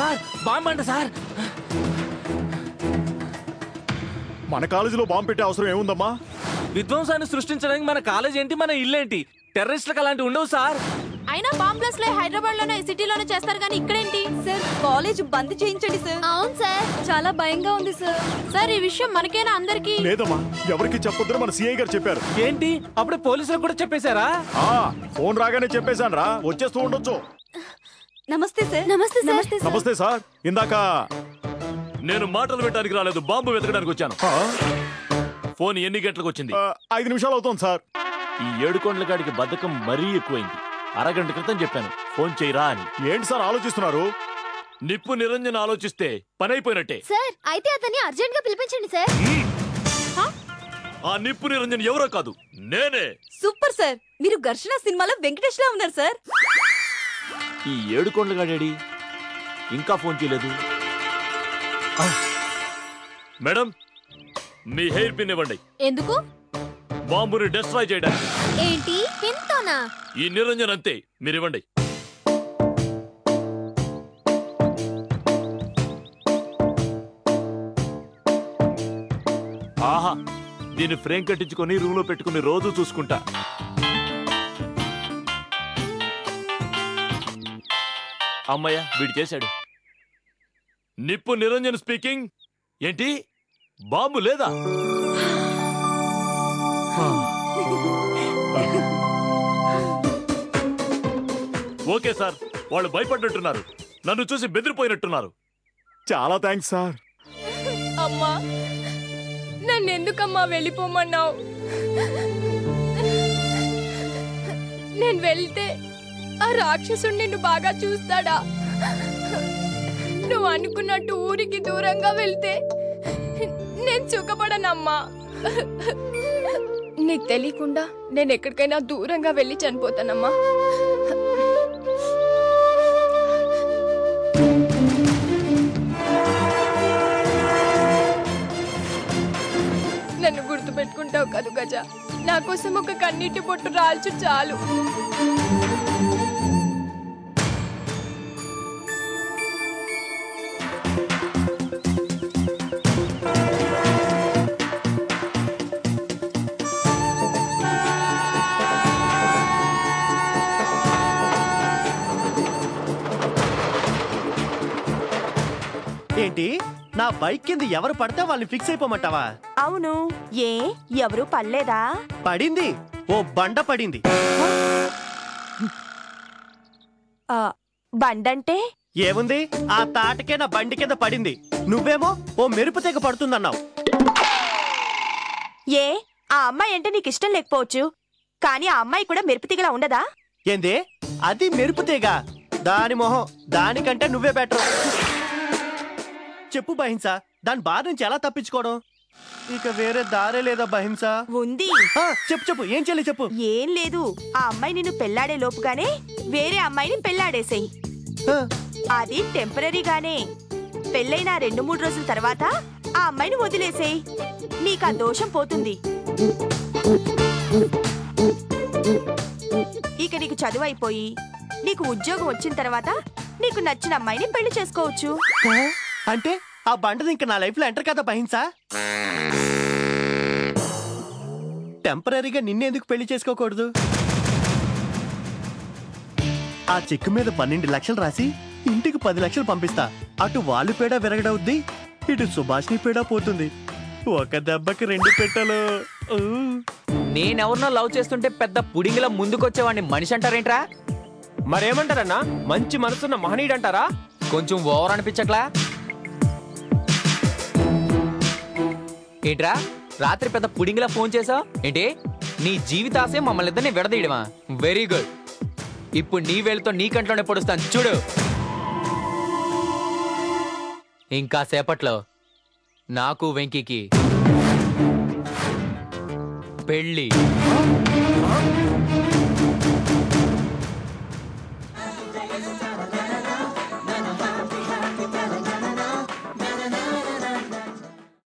Sir bomb అంట sir. మన కాలేజీలో బాంబు పెట్టే అవసరం ఏముందమ్మా? విధ్వంసాన్ని సృష్టించడానికి మన కాలేజ్ ఏంటి, మన ఇల్లేంటి? టెర్రరిస్టులకు అలాంటివి ఉండవు సార్. అయినా బాంబ్ బ్లాస్ట్ లో హైదరాబాద్ లోనే సిటీలోనే చేస్తారు కానీ ఇక్కడేంటి సార్? కాలేజ్ బంద్ చేయించండి సార్. అవును సార్, చాలా భయంగా ఉంది సార్. సార్ ఈ విషయం మనకేనా అందరికి? లేదమ్మా, ఎవరికి చెప్పొద్దని మన సిఐ గారు చెప్పారు. ఏంటి అప్పుడే పోలీసులకు కూడా చెప్పేశారా? ఫోన్ రాగానే చెప్పేశాను రా, వచ్చేస్తూ ఉండొచ్చు. నమస్తే సార్. నమస్తే సార్. నమస్తే సార్. ఇందాక నేను మాటలు పెట్టడానికి రాలేదు, బాంబు వెతకడానికి వచ్చాను. ఫోన్ ఎన్ని గంటలకు వచ్చింది? 5 నిమిషాలు అవుతుంది సార్. ఈ 7 కొండల గాడికి బద్ధకం మరీ ఎక్కువైంది. అరగంట క్రితం చెప్పాను ఫోన్ చేయరా అని. ఏంటి సార్ ఆలోచిస్తున్నారు? నిప్పు నిరంజన్ ఆలోచిస్తే పని అయిపోయినట్టే. సార్ అయితే అతన్ని అర్జెంట్ గా పిలిపించండి సార్. ఆ నిప్పు నిరంజన్ ఎవరో కాదు, నేనే. సూపర్ సార్, మీరు ఘర్షణ సినిమాలో వెంకటేష్ లా ఉన్నారు సార్. ఈ 7 కొండల గాడి ఇంకా ఫోన్ చేయలేదు. మేడం, మీ హెయిర్ పిన్ ఇవ్వండి. ఎందుకు? బాంబుని డిస్ట్రాయ్ చేయడానికి. ఏంటి పిన్తోనా? ఈ నిరంజన్ అంతే, మీరివ్వండి. ఆహా, దీన్ని ఫ్రేమ్ కట్టించుకొని రూమ్ లో పెట్టుకుని రోజు చూసుకుంటా. అమ్మయ్య, వీడు చేశాడు. నిప్పు నిరంజన్ స్పీకింగ్. ఏంటి బాంబు లేదా? ఓకే సార్, వాళ్ళు భయపడ్డట్టున్నారు, నన్ను చూసి బెదిరిపోయినట్టున్నారు. చాలా థ్యాంక్స్ సార్. అమ్మా, నన్ను ఎందుకమ్మా వెళ్ళిపోమన్నావు? నేను వెళ్తే ఆ రాక్షసుడు నిన్ను బాగా చూస్తాడా? నువ్వు అనుకున్నట్టు ఊరికి దూరంగా వెళ్తే నేను సుఖపడనమ్మా. నీకు తెలియకుండా నేను ఎక్కడికైనా దూరంగా వెళ్ళి చనిపోతానమ్మా. నన్ను గుర్తు పెట్టుకుంటావు కదూ గజ? నా కోసం ఒక కన్నీటి బొట్టు రాల్చు చాలు. ఏంటి, నా బైక్ కింద ఎవరు పడితే వాళ్ళని ఫిక్స్ అయిపోమంటావా? అవును, ఏ ఎవరు పడలేదా? పడింది, ఓ బండ పడింది. బండంటే ఏముంది, ఆ తాటకే నా బండి కింద పడింది. నువ్వేమో ఓ మెరుపు తెగ పడుతుందన్నావు. ఏ ఆ అమ్మాయి అంటే నీకు ఇష్టం లేకపోవచ్చు, కానీ ఆ అమ్మాయి కూడా మెరుపుతిగలా ఉండదా? ఏంది, అది మెరుపు తెగ? దాని మొహం, దానికంటే నువ్వే బెటర్. చెప్పు బహింసా, దాని బాధ నుంచి ఎలా తప్పించుకోవడం? ఇక వేరే దారే లేదా బహింసా? ఉంది. చెప్పు చెప్పు, ఏం చెల్లి చెప్పు. ఏం లేదు, ఆ అమ్మాయి నిన్ను పెళ్లాడే లోపుగానే వేరే అమ్మాయిని పెళ్లాడేసేయి. అది టెంపరీగానే. పెళ్ళైన 2-3 రోజుల తర్వాత ఆ అమ్మాయిని వదిలేసేయి. నీకు ఆ దోషం పోతుంది. ఇక నీకు చదువు అయిపోయి నీకు ఉద్యోగం వచ్చిన తర్వాత నీకు నచ్చిన అమ్మాయిని పెళ్లి చేసుకోవచ్చు. అంటే ఆ బండది ఇంకా నా లైఫ్ లో ఎంటర్ కదా బహింసా? టెంపరీగా నిన్నెందుకు పెళ్లి చేసుకోకూడదు? ఆ చెక్కు మీద 12 లక్షలు రాసి ఇంటికి 10 లక్షలు పంపిస్తా. అటు వాళ్ళు పేడ విరగడవుద్ది, ఇటు సుభాష్ని పేడ పోతుంది. ఒక దెబ్బకి 2 పెట్టలు. నేనెవరినో లవ్ చేస్తుంటే పెద్ద పుడింగిలా ముందుకొచ్చేవాడిని మనిషి అంటారేంట్రా? మరేమంటారన్నా, మంచి మనసున్న మహనీయుడు అంటారా? కొంచెం ఓవర్ అనిపించట్లా? ఏంట్రా రాత్రి పెద్ద పుడింగిలా ఫోన్ చేసావు ఏంటి? నీ జీవితాశయం మమ్మల్ని ఇద్దరిని విడదీయడమా? Very good. ఇప్పుడు నీ వేలుతో నీ కంట్లోనే పొడుస్తాను చూడు. ఇంకా సేపట్లో నాకు వెంకీకి పెళ్ళి.